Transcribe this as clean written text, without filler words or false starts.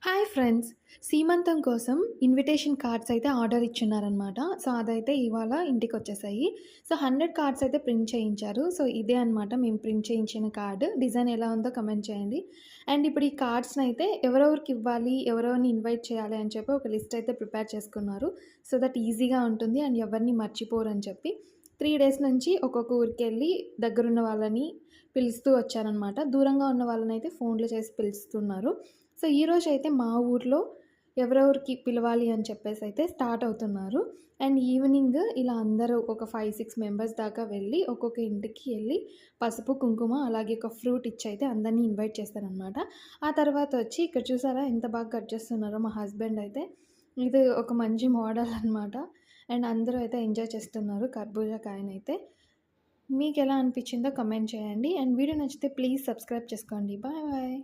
Hi friends! సీమంతం కోసం invitation cards అయితే ఆర్డర్ ఇచ్చున్నారనమాట. సో, అదైతే ఇవాళ ఇంటికొచ్చేసాయి. సో, 100 కార్డ్స్ అయితే ప్రింట్ చేయించారు. సో, ఇదే అనమాట మేము ప్రింట్ చేయించిన కార్డ్. డిజైన్ ఎలా ఉందో కమెంట్ చేయండి. అండ్ ఇప్పుడు ఈ కార్డ్స్‌నైతే ఎవరెవరికి ఇవ్వాలి, ఎవరెవరిని ఇన్వైట్ చేయాలి అని చెప్పి ఒక లిస్ట్ అయితే ప్రిపేర్ చేసుకున్నారు. సో దట్ ఈజీగా ఉంటుంది అండ్ ఎవరిని మర్చిపోరని చెప్పి 3 డేస్ నుంచి ఒక్కొక్క ఊరికెళ్ళి దగ్గరున్న వాళ్ళని పిలుస్తూ వచ్చారనమాట. దూరంగా ఉన్న వాళ్ళనైతే ఫోన్‌లు చేసి పిలుస్తున్నారు. సో, ఈరోజైతే మా ఊర్లో ఎవరెవరికి పిలవాలి అని చెప్పేసైతే స్టార్ట్ అవుతున్నారు. అండ్ ఈవినింగ్ ఇలా అందరూ ఒక 5, 6 మెంబర్స్ దాకా వెళ్ళి ఒక్కొక్క ఇంటికి ఎళ్లి పసుపు, కుంకుమ అలాగే ఒక ఫ్రూట్ ఇచ్చైతే అందరిని ఇన్వైట్ చేస్తారనమాట. ఆ తర్వాత వచ్చి ఇక్కడ చూసారా ఎంత బాగా కట్ చేస్తున్నారో మా హస్బెండ్ అయితే. ఇది ఒక మంచి మోడల్ అనమాట. అండ్ అందరూ అయితే ఎంజాయ్ చేస్తున్నారు కర్బూజా కాయనైతే. మీకెలా అనిపించిందో కమెంట్ చేయండి. అండ్ వీడియో నచ్చితే ప్లీజ్ సబ్స్క్రైబ్ చేసుకోండి. Bye bye.